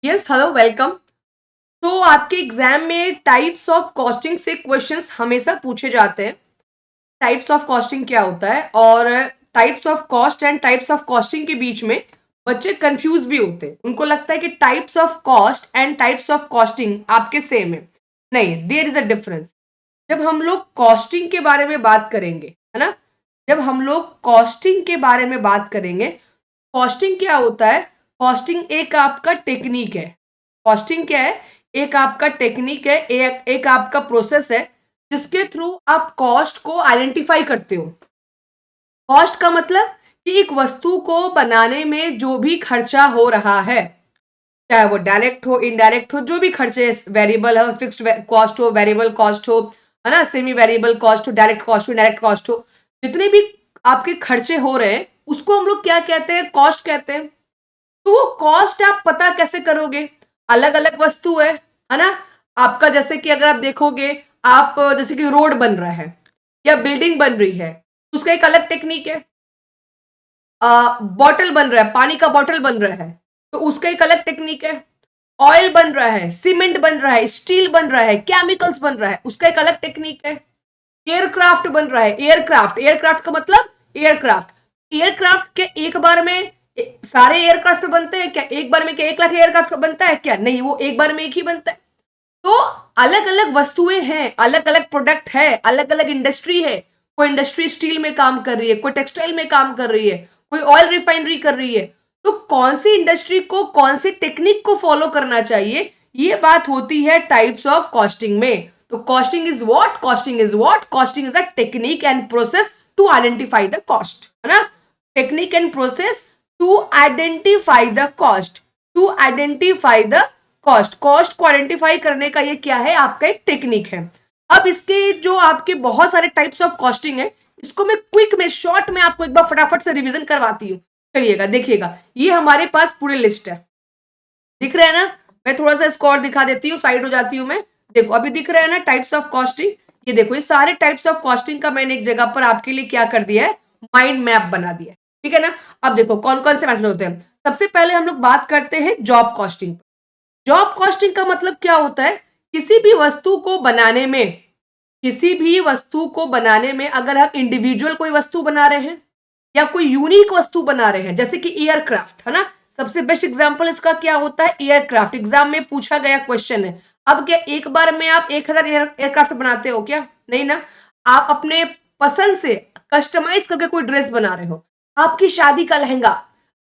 Yes, hello, welcome. तो आपके exam में टाइप्स ऑफ कॉस्टिंग से क्वेश्चंस हमेशा पूछे जाते हैं। टाइप्स ऑफ कॉस्टिंग क्या होता है और types of cost and types of costing के बीच में बच्चे कंफ्यूज भी होते हैं। उनको लगता है कि types of cost and types of costing आपके सेम है। नहीं, देयर इज अ डिफरेंस। जब हम लोग कॉस्टिंग के बारे में बात करेंगे, है ना, जब हम लोग कॉस्टिंग के बारे में बात करेंगे, कॉस्टिंग क्या होता है? कॉस्टिंग एक आपका टेक्निक है। कॉस्टिंग क्या है? एक आपका टेक्निक है, एक आपका प्रोसेस है जिसके थ्रू आप कॉस्ट को आइडेंटिफाई करते हो। कॉस्ट का मतलब कि एक वस्तु को बनाने में जो भी खर्चा हो रहा है, चाहे वो डायरेक्ट हो, इनडायरेक्ट हो, जो भी खर्चे, वेरिएबल हो, फिक्स्ड कॉस्ट हो, वेरिएबल कॉस्ट हो, है ना, सेमी वेरिएबल कॉस्ट हो, डायरेक्ट कॉस्ट हो, इनडायरेक्ट कॉस्ट हो, जितने भी आपके खर्चे हो रहे हैं उसको हम लोग क्या कहते हैं? कॉस्ट कहते हैं। तो वो कॉस्ट आप पता कैसे करोगे? अलग अलग वस्तु है ना। आपका जैसे कि अगर आप देखोगे, आप जैसे कि रोड बन रहा है या बिल्डिंग बन रही है, उसका एक अलग टेक्निक है। बॉटल बन रहा है, पानी का बॉटल बन रहा है, तो उसका एक अलग टेक्निक है। ऑयल बन रहा है, सीमेंट बन रहा है, स्टील बन रहा है, केमिकल्स बन रहा है, उसका एक अलग टेक्निक है। एयरक्राफ्ट बन रहा है, एयरक्राफ्ट, एयरक्राफ्ट का मतलब एयरक्राफ्ट। एयरक्राफ्ट के एक बार में सारे एयरक्राफ्ट बनते हैं क्या? एक बार में क्या 1 लाख एयरक्राफ्ट बनता है क्या? नहीं, वो एक बार में एक ही बनता है। तो अलग अलग वस्तुएं हैं, अलग अलग प्रोडक्ट है, अलग अलग इंडस्ट्री है। कोई इंडस्ट्री स्टील में काम कर रही है, कोई टेक्सटाइल में काम कर रही है, कोई ऑयल रिफाइनरी कर रही है। तो कौन सी इंडस्ट्री को कौन सी टेक्निक को फॉलो करना चाहिए, ये बात होती है टाइप्स ऑफ कॉस्टिंग में। तो costing is what? Costing is what? Costing is a technique and process to identify the cost, है ना। Technique and process to identify the cost, to identify the cost. Cost को identify करने का ये क्या है? आपका एक टेक्निक है। अब इसके जो आपके बहुत सारे टाइप्स ऑफ कॉस्टिंग है, इसको मैं क्विक में, शॉर्ट में आपको एक बार फटाफट से रिवीजन करवाती हूँ। चलिएगा, देखिएगा, ये हमारे पास पूरी लिस्ट है। दिख रहा है ना? मैं थोड़ा सा इसको और दिखा देती हूँ, साइड हो जाती हूँ मैं। देखो, अभी दिख रहा है ना टाइप्स ऑफ कॉस्टिंग? ये देखो, ये सारे टाइप्स ऑफ कॉस्टिंग का मैंने एक जगह पर आपके लिए क्या कर दिया है? माइंड मैप बना दिया है। ठीक है ना? अब देखो कौन कौन से मेथड होते हैं। सबसे पहले हम लोग बात करते हैं जॉब कॉस्टिंग। जॉब कॉस्टिंग का मतलब क्या होता है? किसी भी वस्तु को बनाने में, किसी भी वस्तु को बनाने में अगर हम इंडिविजुअल कोई वस्तु बना रहे हैं या कोई यूनिक वस्तु बना रहे हैं, जैसे कि एयरक्राफ्ट, है ना, सबसे बेस्ट एग्जांपल इसका क्या होता है? एयरक्राफ्ट। एग्जाम में पूछा गया क्वेश्चन है। अब क्या एक बार में आप 1000 एयरक्राफ्ट बनाते हो क्या? नहीं ना। आप अपने पसंद से कस्टमाइज करके कोई ड्रेस बना रहे हो। आपकी शादी का लहंगा,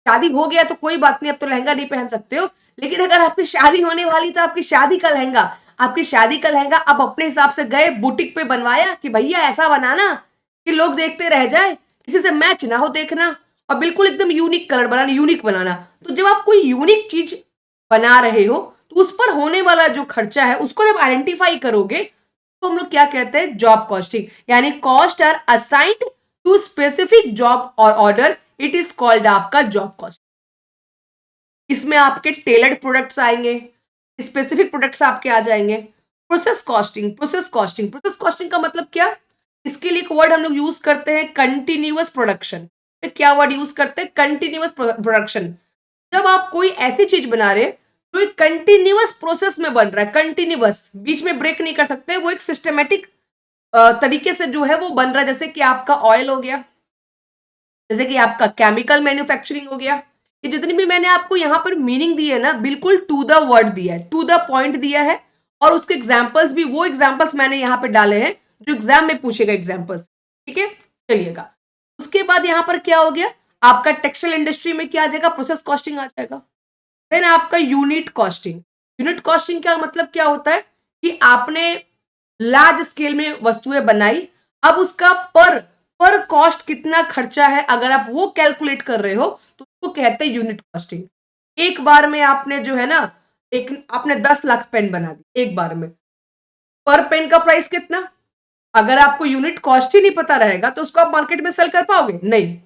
शादी हो गया तो कोई बात नहीं, अब तो लहंगा नहीं पहन सकते हो, लेकिन अगर आपकी शादी होने वाली तो आपकी शादी का लहंगा, आपकी शादी का लहंगा आप अपने हिसाब से गए बुटीक पे बनवाया कि भैया ऐसा बनाना कि लोग देखते रह जाए, किसी से मैच ना हो देखना, और बिल्कुल एकदम यूनिक कलर बनाना, यूनिक बनाना। तो जब आप कोई यूनिक चीज बना रहे हो तो उस पर होने वाला जो खर्चा है उसको जब आइडेंटिफाई करोगे तो हम लोग क्या कहते हैं? Job costing. यानी cost are assigned to specific job और ऑर्डर, इट इज कॉल्ड आपका जॉब कॉस्ट। इसमें आपके टेलर्ड प्रोडक्ट्स आएंगे, स्पेसिफिक प्रोडक्ट्स आपके आ जाएंगे। Process costing, process costing, process costing का मतलब क्या? इसके लिए एक वर्ड हम लोग यूज करते हैं, कंटिन्यूअस प्रोडक्शन। क्या वर्ड यूज करते हैं? Continuous production. जब आप कोई ऐसी चीज बना रहे हैं जो एक कंटिन्यूअस प्रोसेस में बन रहा है, कंटिन्यूअस, बीच में ब्रेक नहीं कर सकते, वो एक सिस्टमेटिक तरीके से जो है वो बन रहा है। जैसे कि आपका ऑयल हो गया, जैसे कि आपका केमिकल मैन्युफैक्चरिंग हो गया। ये जितनी भी मैंने आपको यहाँ पर मीनिंग दी है ना, बिल्कुल टू द वर्ड दिया है, टू द पॉइंट दिया है। और उसके एग्जाम्पल्स भी वो एग्जाम्पल्स मैंने यहाँ पे डाले हैं जो एग्जाम में पूछेगा एग्जाम्पल्स। ठीक है, चलिएगा। उसके बाद यहाँ पर क्या हो गया? आपका टेक्सटाइल इंडस्ट्री में क्या आ जाएगा? प्रोसेस कॉस्टिंग आ जाएगा। देन आपका यूनिट कॉस्टिंग। यूनिट कॉस्टिंग का मतलब क्या होता है कि आपने लार्ज स्केल में वस्तुएं बनाई, अब उसका पर पर कॉस्ट कितना खर्चा है, अगर आप वो कैलकुलेट कर रहे हो तो उसको कहते हैं यूनिट कॉस्टिंग। एक बार में आपने जो है ना, एक आपने 10 लाख पेन बना दी एक बार में, पर पेन का प्राइस कितना? अगर आपको यूनिट कॉस्ट ही नहीं पता रहेगा तो उसको आप मार्केट में सेल कर पाओगे? नहीं।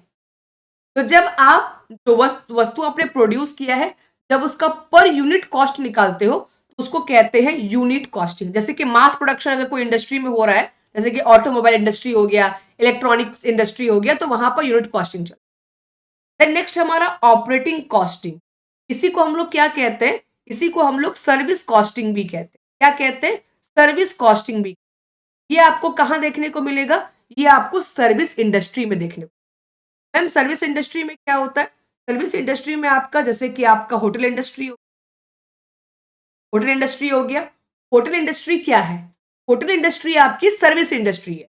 तो जब आप जो वस्तु आपने प्रोड्यूस किया है, जब उसका पर यूनिट कॉस्ट निकालते हो तो उसको कहते हैं यूनिट कॉस्टिंग। जैसे कि मास प्रोडक्शन अगर कोई इंडस्ट्री में हो रहा है, जैसे कि ऑटोमोबाइल इंडस्ट्री हो गया, इलेक्ट्रॉनिक्स इंडस्ट्री हो गया, तो वहां पर यूनिट कॉस्टिंग चलती है। देन नेक्स्ट हमारा ऑपरेटिंग कॉस्टिंग। इसी को हम लोग क्या कहते हैं? इसी को हम लोग सर्विस कॉस्टिंग भी कहते हैं। क्या कहते हैं? सर्विस कॉस्टिंग भी। ये आपको कहाँ देखने को मिलेगा? ये आपको सर्विस इंडस्ट्री में देखने को। मैम सर्विस इंडस्ट्री में क्या होता है? सर्विस इंडस्ट्री में आपका जैसे कि आपका होटल इंडस्ट्री होटल इंडस्ट्री हो गया। होटल इंडस्ट्री क्या है? होटल इंडस्ट्री आपकी सर्विस इंडस्ट्री है।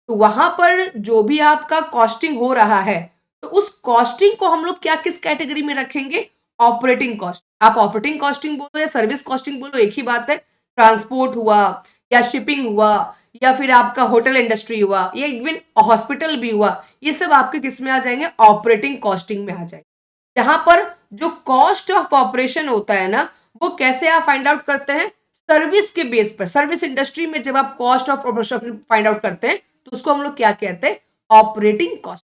तो वहां पर जो भी आपका कॉस्टिंग हो रहा है, तो उस कॉस्टिंग को हम लोग क्या किस कैटेगरी में रखेंगे? Operating cost. आप ऑपरेटिंग कॉस्टिंग बोलो या सर्विस कॉस्टिंग बोलो, एक ही बात है। ट्रांसपोर्ट हुआ या शिपिंग हुआ या फिर आपका होटल इंडस्ट्री हुआ या इवन हॉस्पिटल भी हुआ, ये सब आपके किस में आ जाएंगे? ऑपरेटिंग कॉस्टिंग में आ जाएंगे। जहां पर जो कॉस्ट ऑफ ऑपरेशन होता है ना, वो कैसे आप फाइंड आउट करते हैं? सर्विस के बेस पर। सर्विस इंडस्ट्री में जब आप cost of operation find out करते हैं तो उसको हम लोग क्या कहते हैं? Operating cost.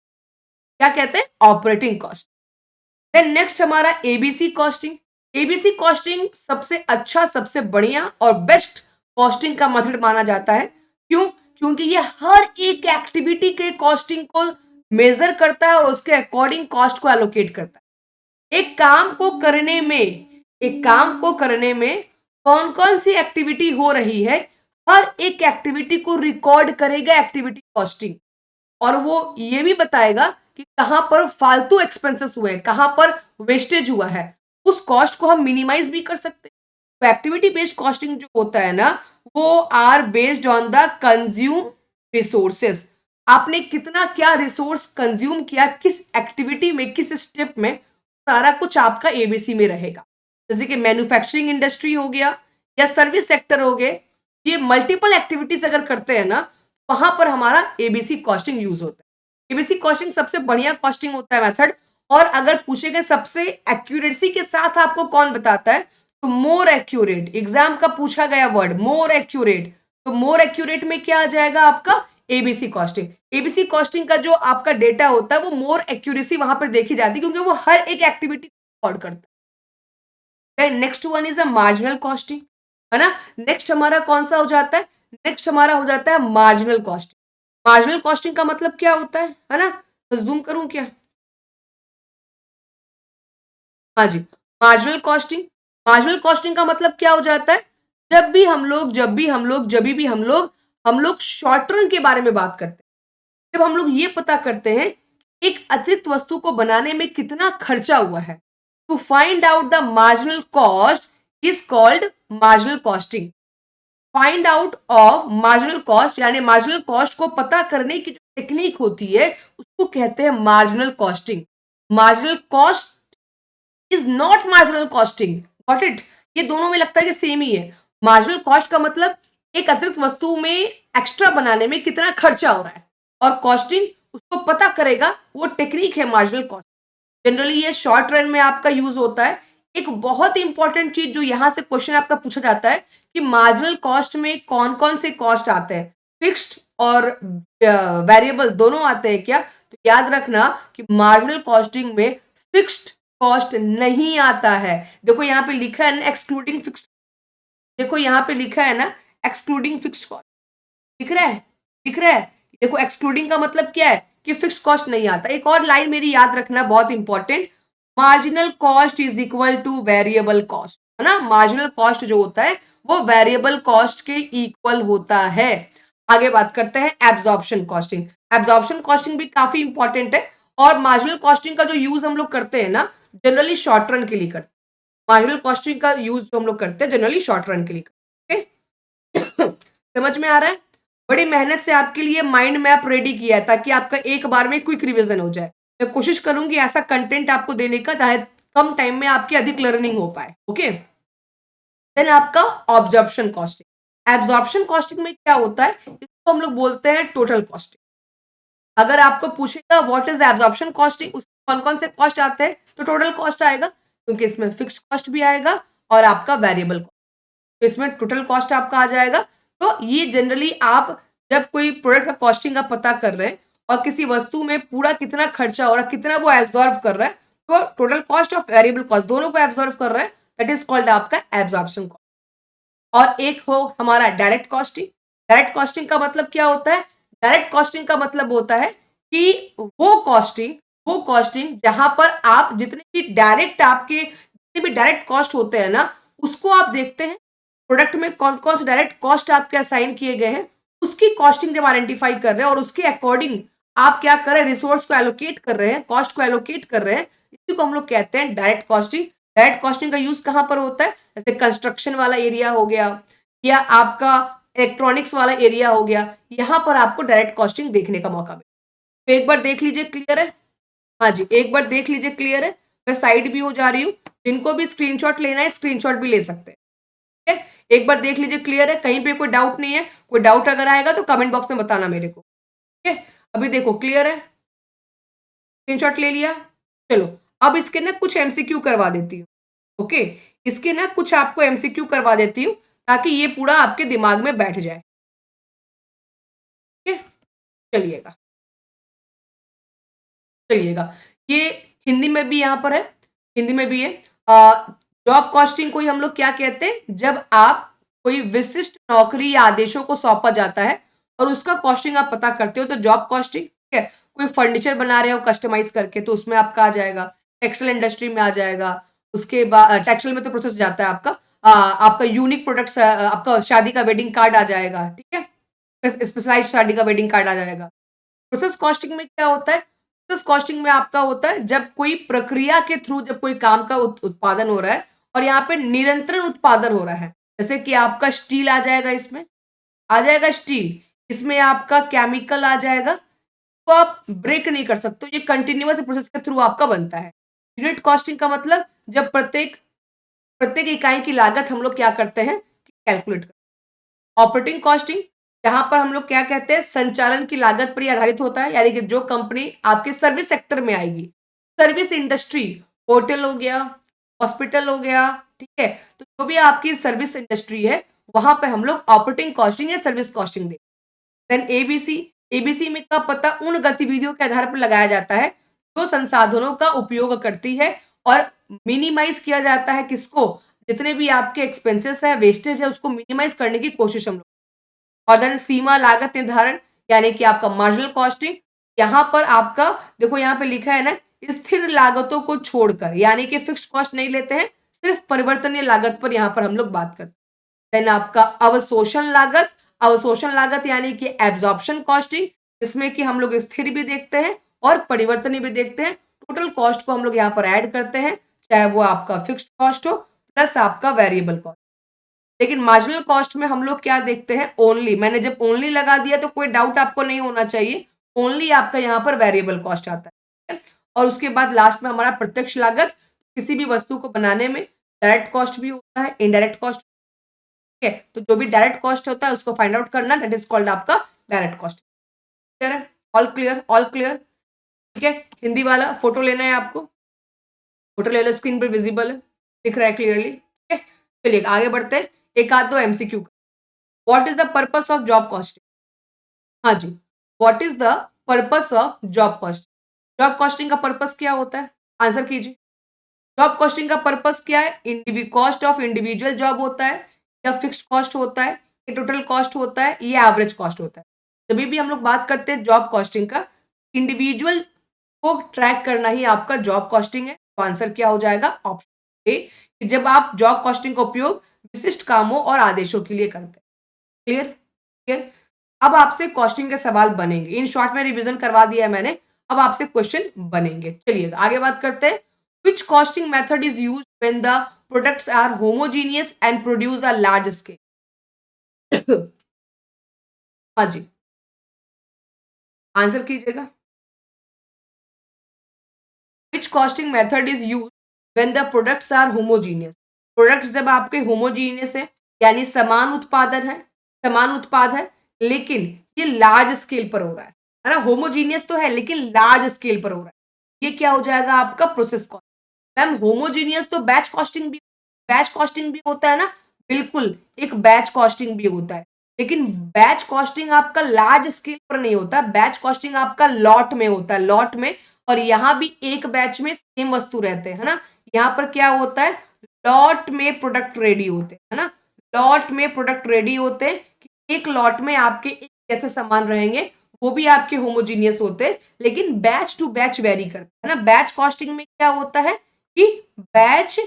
क्या कहते हैं? Operating cost. देन नेक्स्ट हमारा एबीसी कॉस्टिंग। एबीसी कॉस्टिंग सबसे अच्छा, सबसे बढ़िया और बेस्ट कॉस्टिंग का मेथड माना जाता है। क्यों? क्योंकि ये हर एक एक्टिविटी के कॉस्टिंग को मेजर करता है और उसके अकॉर्डिंग कॉस्ट को एलोकेट करता है। एक काम को करने में कौन कौन सी एक्टिविटी हो रही है, हर एक एक्टिविटी को रिकॉर्ड करेगा एक्टिविटी कॉस्टिंग। और वो ये भी बताएगा कि कहां पर फालतू एक्सपेंसेस हुए, कहां पर वेस्टेज हुआ है, उस कॉस्ट को हम मिनिमाइज भी कर सकते हैं। तो एक्टिविटी बेस्ड कॉस्टिंग जो होता है ना, वो are based on the consume resources. आपने कितना क्या रिसोर्स कंज्यूम किया, किस एक्टिविटी में, किस स्टेप में, सारा कुछ आपका एबीसी में रहेगा। जैसे कि मैन्युफैक्चरिंग इंडस्ट्री हो गया या सर्विस सेक्टर हो गए, ये मल्टीपल एक्टिविटीज अगर करते हैं ना, वहां पर हमारा एबीसी कॉस्टिंग यूज होता है। एबीसी कॉस्टिंग सबसे बढ़िया कॉस्टिंग होता है मेथड। और अगर पूछे गए सबसे एक्यूरेसी के साथ आपको कौन बताता है, तो मोर एक्यूरेट। एग्जाम का पूछा गया वर्ड मोर एक्यूरेट, तो मोर एक्यूरेट में क्या आ जाएगा आपका? ABC costing. एबीसी कॉस्टिंग का जो आपका डेटा होता है वो मोर एक्यूरेसी वहां पर देखी जाती है, क्योंकि वो हर एक एक्टिविटी रिकॉर्ड करता है। Next one is a marginal costing, है ना। नेक्स्ट हमारा कौन सा हो जाता है? नेक्स्ट हमारा हो जाता है मार्जिनल कॉस्टिंग। मार्जिनल कॉस्टिंग का मतलब क्या होता है ना। तो जूम करूं क्या? हाँ जी, मार्जिनल कॉस्टिंग। मार्जिनल कॉस्टिंग का मतलब क्या हो जाता है? जब भी हम लोग शॉर्ट टर्म के बारे में बात करते हैं, जब हम लोग ये पता करते हैं एक अतिरिक्त वस्तु को बनाने में कितना खर्चा हुआ है, to find out the marginal cost is called marginal costing. Find out of marginal cost यानी मार्जिनल कॉस्ट को पता करने की जो टेक्निक होती है उसको कहते हैं marginal costing. Marginal cost is not marginal costing. Got it? ये दोनों में लगता है कि सेम ही है। मार्जिनल कॉस्ट का मतलब एक अतिरिक्त वस्तु में एक्स्ट्रा बनाने में कितना खर्चा हो रहा है, और कॉस्टिंग उसको पता करेगा, वो टेक्निक है मार्जिनल कॉस्ट। जनरली ये शॉर्ट रन में आपका यूज होता है। एक बहुत इंपॉर्टेंट चीज जो यहां से क्वेश्चन आपका पूछा जाता है कि मार्जिनल कॉस्ट में कौन कौन से कॉस्ट आते हैं, फिक्स्ड और वेरिएबल दोनों आते हैं क्या? तो याद रखना कि मार्जिनल कॉस्टिंग में फिक्स्ड कॉस्ट नहीं आता है। देखो यहाँ पे लिखा है ना एक्सक्लूडिंग फिक्स्ड, देखो यहाँ पे लिखा है ना एक्सक्लूडिंग फिक्स्ड कॉस्ट, दिख रहा है? दिख रहा है? देखो एक्सक्लूडिंग का मतलब क्या है कि फिक्स्ड कॉस्ट नहीं आता। एक और लाइन मेरी याद रखना बहुत important, marginal cost is equal two variable cost, है ना। मार्जिनल कॉस्ट जो होता है वो वेरिएबल कॉस्ट के इक्वल होता है। आगे बात करते हैं एब्जॉर्प्शन कॉस्टिंग। एब्जॉर्प्शन कॉस्टिंग भी काफी इंपॉर्टेंट है, और मार्जिनल कॉस्टिंग का जो यूज हम लोग करते हैं ना, जनरली शॉर्ट रन के लिए करते हैं। मार्जिनल कॉस्टिंग का यूज जो हम लोग करते हैं जनरली शॉर्ट रन के लिए करते हैं। समझ में आ रहा है? बड़ी मेहनत से आपके लिए माइंड मैप रेडी किया है ताकि आपका एक बार में क्विक रिवीजन हो जाए। मैं कोशिश करूंगी ऐसा कंटेंट आपको देने का चाहे कम टाइम में आपकी अधिक लर्निंग हो पाए। ओके, देन आपका ऑब्जर्प्शन कॉस्टिंग। एब्जॉर्प्शन कॉस्टिंग में क्या होता है, इसको हम लोग बोलते हैं टोटल कॉस्टिंग। अगर आपको पूछेगा व्हाट इज एब्जॉर्प्शन कॉस्टिंग, उसमें कौन कौन से कॉस्ट आते हैं, तो टोटल कॉस्ट आएगा, क्योंकि इसमें फिक्स्ड कॉस्ट भी आएगा और आपका वेरिएबल कॉस्ट, तो इसमें टोटल कॉस्ट आपका आ जाएगा। तो ये जनरली आप जब कोई प्रोडक्ट का कॉस्टिंग आप पता कर रहे हैं और किसी वस्तु में पूरा कितना खर्चा हो रहा है, कितना वो एब्जॉर्व कर रहा है, तो total cost of variable cost दोनों को एब्जॉर्व कर रहा है, दैट इज कॉल्ड आपका एब्जॉर्प्शन कॉस्ट। और एक हो हमारा डायरेक्ट कॉस्टिंग। डायरेक्ट कॉस्टिंग का मतलब क्या होता है? डायरेक्ट कॉस्टिंग का मतलब होता है कि वो कॉस्टिंग जहां पर आप जितने भी डायरेक्ट आपके जितने भी डायरेक्ट कॉस्ट होते हैं ना, उसको आप देखते हैं प्रोडक्ट में कौन कौन से डायरेक्ट कॉस्ट आपके असाइन किए गए हैं, उसकी कॉस्टिंग जब आइडेंटिफाई कर रहे हैं और उसके अकॉर्डिंग आप क्या कर रहे हैं, रिसोर्स को एलोकेट कर रहे हैं, कॉस्ट को एलोकेट कर रहे हैं, इसी को हम लोग कहते हैं डायरेक्ट कॉस्टिंग। डायरेक्ट कॉस्टिंग का यूज कहां पर होता है, जैसे कंस्ट्रक्शन वाला एरिया हो गया या आपका इलेक्ट्रॉनिक्स वाला एरिया हो गया, यहां पर आपको डायरेक्ट कॉस्टिंग देखने का मौका मिले। तो एक बार देख लीजिए क्लियर है, हाँ जी एक बार देख लीजिए क्लियर है। मैं साइड भी हो जा रही हूँ, जिनको भी स्क्रीनशॉट लेना है स्क्रीनशॉट भी ले सकते हैं, ठीक है। एक बार देख लीजिए क्लियर है, कहीं पे कोई डाउट नहीं है, कोई डाउट अगर आएगा तो कमेंट बॉक्स में बताना मेरे को, ठीक है। अभी देखो क्लियर है, स्क्रीनशॉट ले लिया। चलो अब इसके ना कुछ एमसीक्यू करवा देती हूँ, ओके। इसके ना कुछ आपको एमसीक्यू करवा देती हूँ ताकि ये पूरा आपके दिमाग में बैठ जाए, ठीक है। चलिएगा चलिएगा, ये हिंदी में भी यहाँ पर है, हिंदी में भी है। जॉब कॉस्टिंग को ही हम लोग क्या कहते हैं, जब आप कोई विशिष्ट नौकरी या आदेशों को सौंपा जाता है और उसका कॉस्टिंग आप पता करते हो तो जॉब कॉस्टिंग, ठीक है। कोई फर्नीचर बना रहे हो कस्टमाइज करके तो उसमें आपका आ जाएगा, टेक्सटाइल इंडस्ट्री में आ जाएगा, उसके बाद टेक्सटाइल में तो प्रोसेस जाता है आपका, आपका यूनिक प्रोडक्ट्स, आपका शादी का वेडिंग कार्ड आ जाएगा, ठीक है, स्पेशलाइज शादी का वेडिंग कार्ड आ जाएगा। प्रोसेस कॉस्टिंग में क्या होता है, प्रोसेस कॉस्टिंग में आपका होता है जब कोई प्रक्रिया के थ्रू जब कोई काम का उत्पादन हो रहा है और यहाँ पे निरंतर उत्पादन हो रहा है, जैसे कि आपका स्टील आ जाएगा, इसमें आ जाएगा स्टील, इसमें आपका केमिकल आ जाएगा, तो आप ब्रेक नहीं कर सकते, ये कंटिन्यूअस प्रोसेस के थ्रू आपका बनता है। यूनिट कॉस्टिंग का मतलब जब प्रत्येक प्रत्येक इकाई की लागत हम लोग क्या करते हैं, कैलकुलेट करते हैं। ऑपरेटिंग कॉस्टिंग, जहां पर हम लोग क्या कहते हैं, संचालन की लागत पर ही आधारित होता है, यानी कि जो कंपनी आपके सर्विस सेक्टर में आएगी, सर्विस इंडस्ट्री, होटल हो गया, हॉस्पिटल हो गया, ठीक है, तो जो भी आपकी सर्विस इंडस्ट्री है वहां पे हम लोग ऑपरेटिंग कॉस्टिंग या सर्विस कॉस्टिंग देते हैं। देन एबीसी, एबीसी में का पता उन गतिविधियों के आधार पर लगाया जाता है जो संसाधनों का उपयोग करती है और मिनिमाइज किया जाता है किसको, जितने भी आपके एक्सपेंसेस है, वेस्टेज है, उसको मिनिमाइज करने की कोशिश हम लोग। और देन सीमा लागत निर्धारण, यानी कि आपका मार्जिनल कॉस्टिंग, यहाँ पर आपका देखो यहाँ पे लिखा है ना, स्थिर लागतों को छोड़कर, यानी कि फिक्स्ड कॉस्ट नहीं लेते हैं, सिर्फ परिवर्तनीय लागत पर यहाँ पर हम लोग बात करते हैं। देन आपका अवशोषण लागत, अवशोषण लागत यानी कि एब्जॉर्प्शन कॉस्टिंग, जिसमें कि हम लोग स्थिर भी देखते हैं और परिवर्तनीय भी देखते हैं। टोटल कॉस्ट को हम लोग यहाँ पर ऐड करते हैं, चाहे वो आपका फिक्स्ड कॉस्ट हो प्लस आपका वेरिएबल कॉस्ट। लेकिन मार्जिनल कॉस्ट में हम लोग क्या देखते हैं, ओनली, मैंने जब ओनली लगा दिया तो कोई डाउट आपको नहीं होना चाहिए, ओनली आपका यहाँ पर वेरिएबल कॉस्ट आता है। और उसके बाद लास्ट में हमारा प्रत्यक्ष लागत, किसी भी वस्तु को बनाने में डायरेक्ट कॉस्ट भी होता है, इनडायरेक्ट कॉस्ट, ठीक है। तो जो भी डायरेक्ट कॉस्ट होता है उसको फाइंड आउट करना, दैट इज कॉल्ड आपका डायरेक्ट कॉस्ट। क्लियर है, ऑल क्लियर, ऑल क्लियर, ठीक है। हिंदी वाला फोटो लेना है आपको, फोटो ले लो, स्क्रीन पर विजिबल है, दिख रहा है क्लियरली, ठीक है। चलिए आगे बढ़ते हैं, एक आध दो MCQ. What is the purpose of job costing, हाँ जी, what is the purpose of job costing, job costing का पर्पस क्या होता है, आंसर कीजिए। जॉब कॉस्टिंग का पर्पस क्या है, कॉस्ट ऑफ इंडिविजुअल जॉब होता है या फिक्स्ड कॉस्ट होता है, ये टोटल कॉस्ट होता है, ये एवरेज कॉस्ट होता है। जब भी हम लोग बात करते हैं जॉब कॉस्टिंग का, इंडिविजुअल को ट्रैक करना ही आपका जॉब कॉस्टिंग है, तो आंसर क्या हो जाएगा, ऑप्शन ए, कि जब आप जॉब कॉस्टिंग का उपयोग विशिष्ट कामों और आदेशों के लिए करते हैं। Clear, clear. अब आपसे कॉस्टिंग के सवाल बनेंगे, इन शॉर्ट में रिवीजन करवा दिया है मैंने, अब आपसे क्वेश्चन बनेंगे। चलिए आगे बात करते हैं। Which costing method is used when the products are homogeneous and produce a large scale? हाँ जी, आंसर कीजिएगा। Which costing method is used when the products are homogeneous? Products जब आपके होमोजीनियस है, यानी समान उत्पादन है, समान उत्पाद है, लेकिन ये लार्ज स्केल पर हो रहा है ना, होमोजीनियस तो है लेकिन लार्ज स्केल पर हो रहा है, ये क्या हो जाएगा आपका प्रोसेस कॉस्ट। मैम होमोजीनियस तो बैच कॉस्टिंग भी होता है ना, बिल्कुल एक बैच कॉस्टिंग भी होता है, लेकिन बैच कॉस्टिंग आपका लार्ज स्केल पर नहीं होता, बैच कॉस्टिंग आपका लॉट में होता है, लॉट में। और यहाँ भी एक बैच में सेम वस्तु रहते हैं, है ना, यहाँ पर क्या होता है, लॉट में प्रोडक्ट रेडी होते हैं, है ना, लॉट में प्रोडक्ट रेडी होते हैं, कि एक लॉट में आपके एक जैसे सामान रहेंगे, वो भी आपके होमोजीनियस होते हैं, लेकिन बैच टू बैच वेरी करता है ना। बैच कॉस्टिंग में क्या होता है कि बैच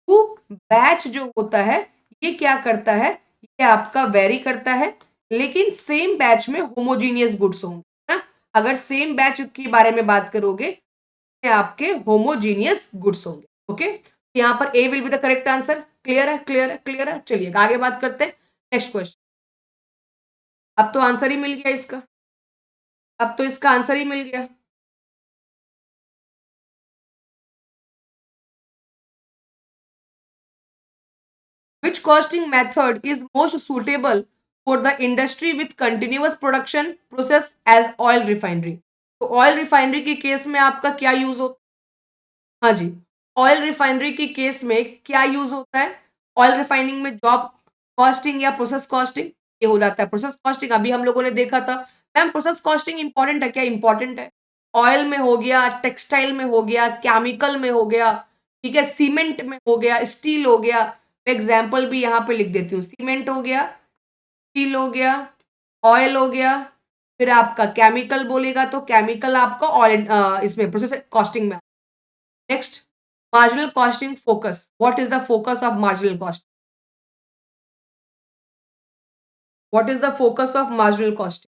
तो बैच जो होता है ये क्या करता है, ये आपका वेरी करता है, लेकिन सेम बैच में होमोजीनियस गुड्स होंगे ना। अगर सेम बैच की बारे में बात करोगे तो आपके होमोजीनियस गुड्स होंगे। ओके, यहाँ पर A will be the correct answer. Clear है, क्लियर है, क्लियर है। चलिए आगे बात करते हैं। Next question. अब तो आंसर ही मिल गया इसका, अब तो इसका आंसर ही मिल गया। Which costing method is most suitable for the industry with continuous production process as oil refinery? तो ऑयल रिफाइनरी के केस में आपका क्या यूज होता है? हाँ जी, ऑयल रिफाइनरी के केस में क्या यूज होता है? ऑयल रिफाइनिंग में जॉब कॉस्टिंग या प्रोसेस कॉस्टिंग, ये हो जाता है प्रोसेस कॉस्टिंग। अभी हम लोगों ने देखा था। मैम प्रोसेस कॉस्टिंग इंपॉर्टेंट है क्या? इंपॉर्टेंट है। ऑयल में हो गया, टेक्सटाइल में हो गया, केमिकल में हो गया, ठीक है, सीमेंट में हो गया, स्टील हो गया। एग्जाम्पल भी यहाँ पे लिख देती हूँ। सीमेंट हो गया, स्टील हो गया, ऑयल हो गया, फिर आपका केमिकल बोलेगा तो केमिकल आपका ऑयल इसमें प्रोसेस कॉस्टिंग में। Next, marginal costing focus. What is the focus of marginal cost? What is the focus of marginal costing?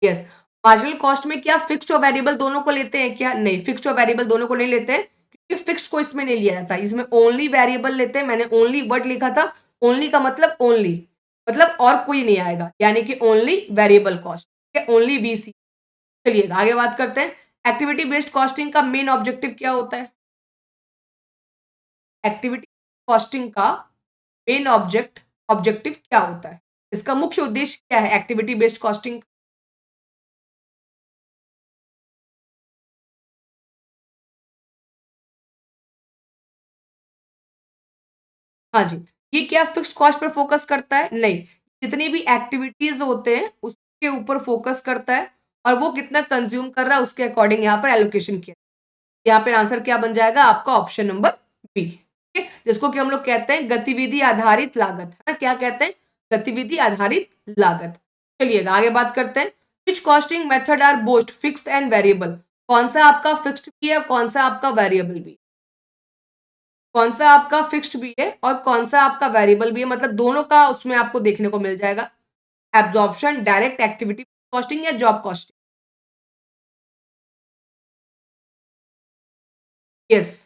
Yes, marginal cost में क्या फिक्स्ड और वेरिएबल दोनों को लेते हैं क्या? नहीं, फिक्स्ड और वेरिएबल दोनों को नहीं लेते हैं, क्योंकि फिक्स्ड को इसमें नहीं लिया जाता। इसमें ओनली वेरिएबल लेते हैं। मैंने ओनली वर्ड लिखा था। ओनली का मतलब ओनली, मतलब और कोई नहीं आएगा, यानी कि ओनली वेरिएबल कॉस्ट, ठीक है, ओनली वीसी। चलिए आगे बात करते हैं। एक्टिविटी बेस्ड कॉस्टिंग का मेन ऑब्जेक्टिव क्या होता है? एक्टिविटी कॉस्टिंग का मेन ऑब्जेक्टिव क्या होता है? इसका मुख्य उद्देश्य क्या है एक्टिविटी बेस्ड कॉस्टिंग? हाँ जी, ये क्या फिक्स्ड कॉस्ट पर फोकस करता है? नहीं, जितनी भी एक्टिविटीज़ होते हैं उसके ऊपर फोकस करता है, और वो कितना कंज़्यूम कर रहा है उसके अकॉर्डिंग यहाँ पर एलोकेशन किया। यहाँ पे आंसर क्या बन जाएगा आपका? ऑप्शन नंबर बी, ठीक है? जिसको कि हम लोग कहते हैं गतिविधि आधारित लागत, है ना? क्या कहते हैं? गतिविधि आधारित लागत। चलिएगा आगे बात करते हैं। Which costing method are both fixed and variable? कौन सा आपका फिक्स्ड भी है, कौन सा आपका वेरिएबल भी? कौन सा आपका फिक्स्ड भी है और कौन सा आपका वेरिएबल भी है, मतलब दोनों का उसमें आपको देखने को मिल जाएगा। एब्जॉर्प्शन, डायरेक्ट एक्टिविटी कॉस्टिंग या जॉब कॉस्टिंग? यस।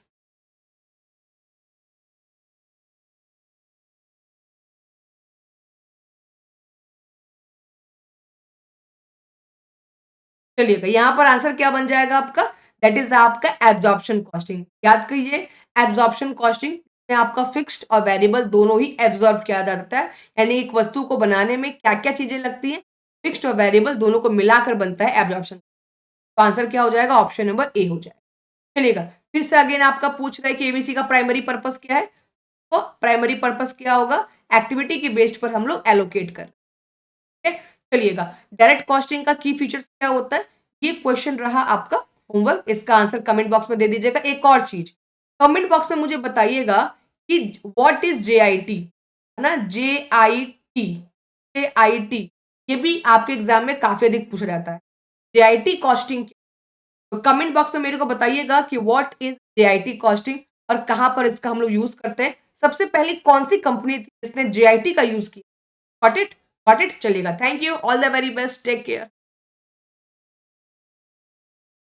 चलिएगा यहाँ पर आंसर क्या बन जाएगा आपका? दैट इज आपका एब्जॉर्प्शन कॉस्टिंग। याद कीजिए, एब्जॉर्प्शन कॉस्टिंग में आपका फिक्स्ड और वेरिएबल दोनों ही एब्जॉर्ब किया जाता है, यानी एक वस्तु को बनाने में क्या क्या चीजें लगती हैं, फिक्स्ड और वेरिएबल दोनों को मिलाकर बनता है एब्जॉर्प्शन। तो आंसर क्या हो जाएगा? ऑप्शन नंबर ए हो जाएगा। चलिएगा, फिर से अगेन आपका पूछ रहा है कि एबीसी का प्राइमरी पर्पस क्या है। तो प्राइमरी पर्पस क्या होगा? एक्टिविटी के बेस्ड पर हम लोग एलोकेट कर, ठीक है? चलिएगा, डायरेक्ट कॉस्टिंग का की फीचर्स क्या होता है? ये क्वेश्चन रहा आपका होमवर्क। इसका आंसर कमेंट बॉक्स में दे दीजिएगा। एक और चीज, कमेंट बॉक्स में मुझे बताइएगा कि व्हाट इज जेआईटी, है ना? जेआईटी, जेआईटी, ये भी आपके एग्जाम में काफी अधिक पूछा जाता है। जेआईटी कॉस्टिंग, तो कमेंट बॉक्स में मेरे को बताइएगा कि व्हाट इज जेआईटी कॉस्टिंग और कहां पर इसका हम लोग यूज करते हैं। सबसे पहले कौन सी कंपनी थी जिसने जेआईटी का यूज किया? Got it? Got it? चलेगा। Thank you, all the very best, take care.